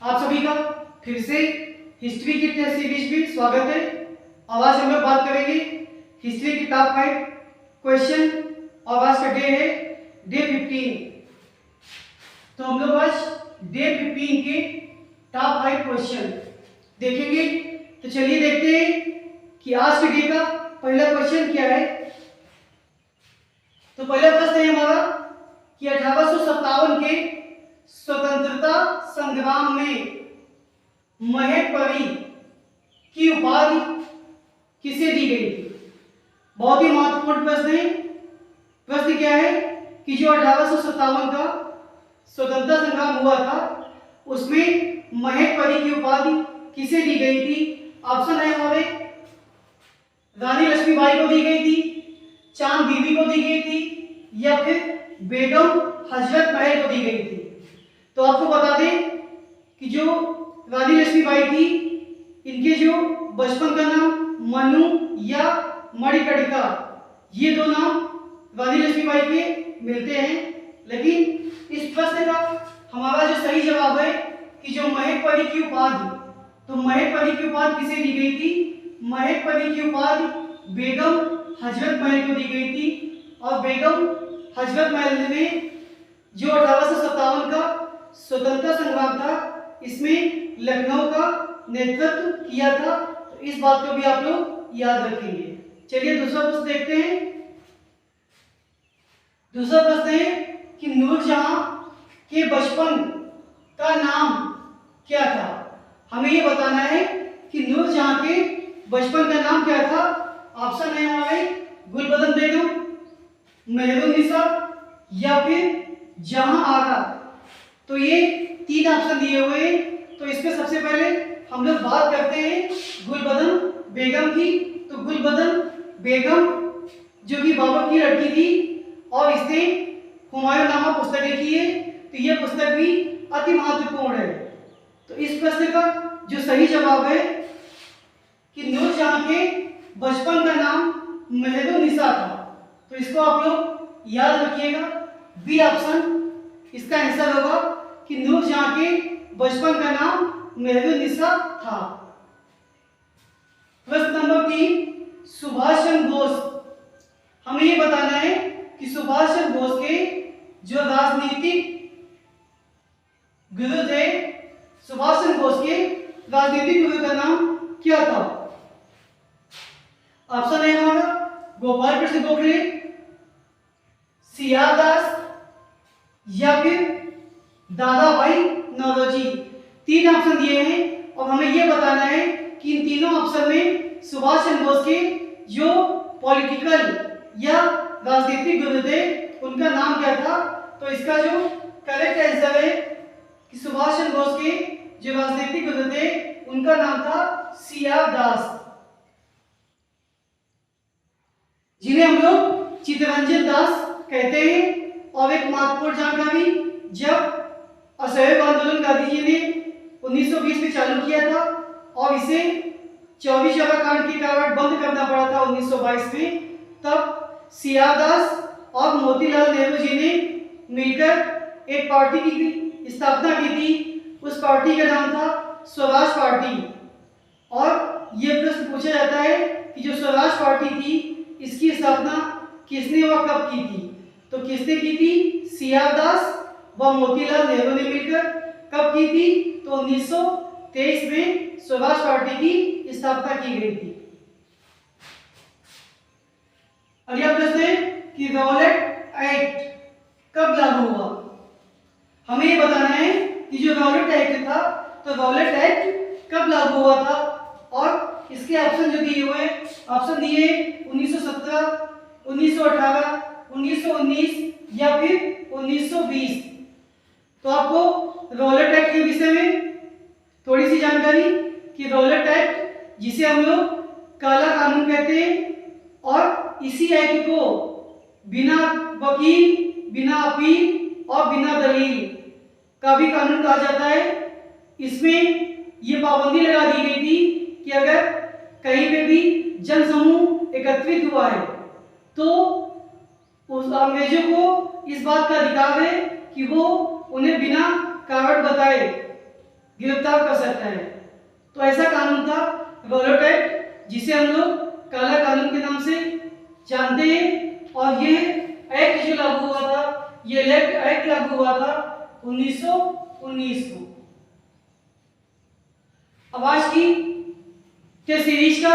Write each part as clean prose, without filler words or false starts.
आप सभी का फिर से हिस्ट्री की टेस्ट सीरीज में स्वागत है। आज हम लोग बात करेंगे हिस्ट्री की टॉप 5 क्वेश्चन और आज का डे है डे 15। तो हम लोग आज डे 15 के टॉप 5 क्वेश्चन देखेंगे। तो चलिए देखते हैं कि आज के डे का पहला क्वेश्चन क्या है। तो पहला प्रश्न है हमारा कि 1857 के स्वतंत्रता संग्राम में महेश्वरी की उपाधि किसे दी गई थी। बहुत ही महत्वपूर्ण प्रश्न है। प्रश्न क्या है कि जो 1857 का स्वतंत्रता संग्राम हुआ था उसमें महेश्वरी की उपाधि किसे दी गई थी। ऑप्शन है हमारे रानी लक्ष्मीबाई को दी गई थी, चांद बीबी को दी गई थी या फिर बेगम हजरत महल को दी गई थी। तो आपको बता दें कि जो रानी लक्ष्मीबाई थी इनके जो बचपन का नाम मनु या मणिकर्णिका, ये दो नाम रानी लक्ष्मीबाई के मिलते हैं। लेकिन इस प्रश्न का हमारा जो सही जवाब है कि जो महेश्वरी की उपाधि, तो महेश्वरी की उपाधि किसे दी गई थी। महेश्वरी की उपाधि बेगम हजरत महल को दी गई थी और बेगम हजरत महल ने जो 1857 का स्वतंत्रता संग्राम था इसमें लखनऊ का नेतृत्व किया था। तो इस बात को भी आप लोग याद रखेंगे। चलिए दूसरा प्रश्न देखते हैं। दूसरा प्रश्न है कि नूरजहां के बचपन का नाम क्या था। हमें ये बताना है कि नूरजहां के बचपन का नाम क्या था। ऑप्शन है हमारे गुलबदन बेगम, मेहरुन्निसा या फिर जहां आरा। तो ये तीन ऑप्शन दिए हुए हैं। तो इसमें सबसे पहले हम लोग बात करते हैं गुलबदन बेगम की। तो गुलबदन बेगम जो कि बाबर की लड़की थी और इसने हुमायूं नामा पुस्तक लिखी है। तो यह पुस्तक भी अति महत्वपूर्ण है। तो इस प्रश्न का जो सही जवाब है कि नूरजहां के बचपन का नाम मेहरुन्निसा था। तो इसको आप लोग याद रखिएगा। बी ऑप्शन इसका आंसर होगा कि नूरजहां के बचपन का नाम मेहरुन्निसा था। प्रश्न नंबर 3, सुभाष चंद्र बोस। हमें ये बताना है कि सुभाष चंद्र बोस के जो राजनीतिक गुरु थे, सुभाष चंद्र बोस के राजनीतिक गुरु का नाम क्या था। ऑप्शन है हमारा गोपाल कृष्ण गोखले, सी.आर. दास या फिर दादा भाई नौरोजी। तीन ऑप्शन दिए हैं और हमें यह बताना है कि इन तीनों ऑप्शन में सुभाष चंद्र बोस के जो पॉलिटिकल या राजनीतिक गुरु थे उनका नाम क्या था। तो इसका जो करेक्ट आंसर है कि सुभाष चंद्र बोस के जो राजनीतिक गुरु थे उनका नाम था सी.आर. दास, जिन्हें हम लोग चित्तरंजन दास कहते हैं। और एक महत्वपूर्ण जानकारी, जब असहयोग आंदोलन गांधी जी ने 1920 में चालू किया था और इसे 24 जगह कांड के कारण बंद करना पड़ा था 1922 में, तब सी.आर. दास और मोतीलाल नेहरू जी ने मिलकर एक पार्टी की स्थापना की थी। उस पार्टी का नाम था स्वराज पार्टी। और यह प्रश्न पूछा जाता है कि जो स्वराज पार्टी थी इसकी स्थापना किसने व कब की थी। तो किसने की थी, सी.आर. दास व मोतीलाल नेहरू ने मिलकर। कब की थी, तो 1923 में स्वराज पार्टी की स्थापना की गई थी। अगला प्रश्न है कि रॉलेट एक्ट कब लागू हुआ। हमें ये बताना है कि जो रॉलेट एक्ट था तो रॉलेट एक्ट कब लागू हुआ था। और इसके ऑप्शन जो दिए हुए हैं, ऑप्शन दिए 1917, 1918, 1919 या फिर 1920। तो आपको रॉलेट एक्ट के विषय में थोड़ी सी जानकारी कि रॉलेट एक्ट जिसे हम लोग काला कानून कहते हैं और इसी एक्ट को बिना वकील, बिना अपील और बिना दलील का भी कानून कहा जाता है। इसमें ये पाबंदी लगा दी गई थी कि अगर कहीं पे भी जनसमूह एकत्रित हुआ है तो उस अंग्रेजों को इस बात का अधिकार है कि वो उन्हें बिना कारण बताए गिरफ्तार कर सकता है। तो ऐसा कानून था रॉलेट एक्ट, जिसे हम लोग काला कानून के नाम से जानते हैं। और ये एक्ट जो लागू हुआ था, ये एक्ट लागू हुआ था 1919 को। अब आज की के सीरीज का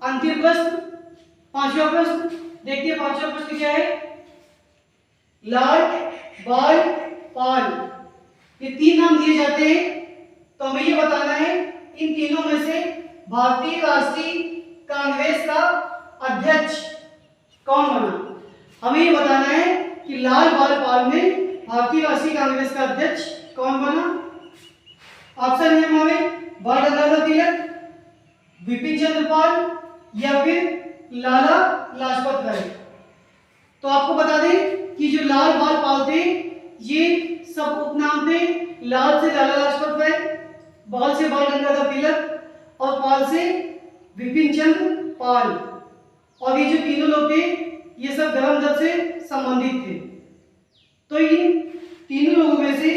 अंतिम प्रश्न, पांचवा प्रश्न देखिए। पांचवा प्रश्न क्या है? लाल, बाल, पाल, ये तीन नाम दिए जाते हैं, तो हमें ये बताना है इन तीनों में से भारतीय राष्ट्रीय कांग्रेस का अध्यक्ष कौन बना। हमें ये बताना है कि लाल, बाल, पाल में भारतीय राष्ट्रीय कांग्रेस का अध्यक्ष कौन बना। ऑप्शन है हमें बाल गंगाधर तिलक, विपिन चंद्र पाल या फिर लाला लाजपत राय। तो आपको बता दें कि जो लाल, बाल, पाल थे ये सब उपनाम थे। लाल से लाला लाजपत राय, बाल से बाल गंगाधर तिलक और पाल से विपिन चंद्र पाल। और ये जो तीनों लोग थे ये सब धर्मदल से संबंधित थे। तो इन तीनों लोगों में से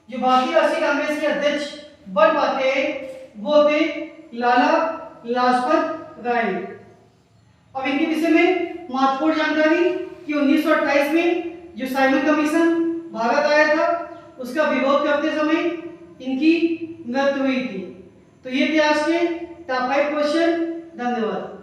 जो भारतीय राष्ट्रीय कांग्रेस के अध्यक्ष बन पाते हैं वो थे लाला लाजपत राय। अब इनके विषय में महत्वपूर्ण जानकारी कि 1928 में जो साइमन कमीशन भारत आया था उसका विरोध करते समय इनकी मृत्यु हुई थी। तो ये थे आज के टॉप 5 क्वेश्चन। धन्यवाद।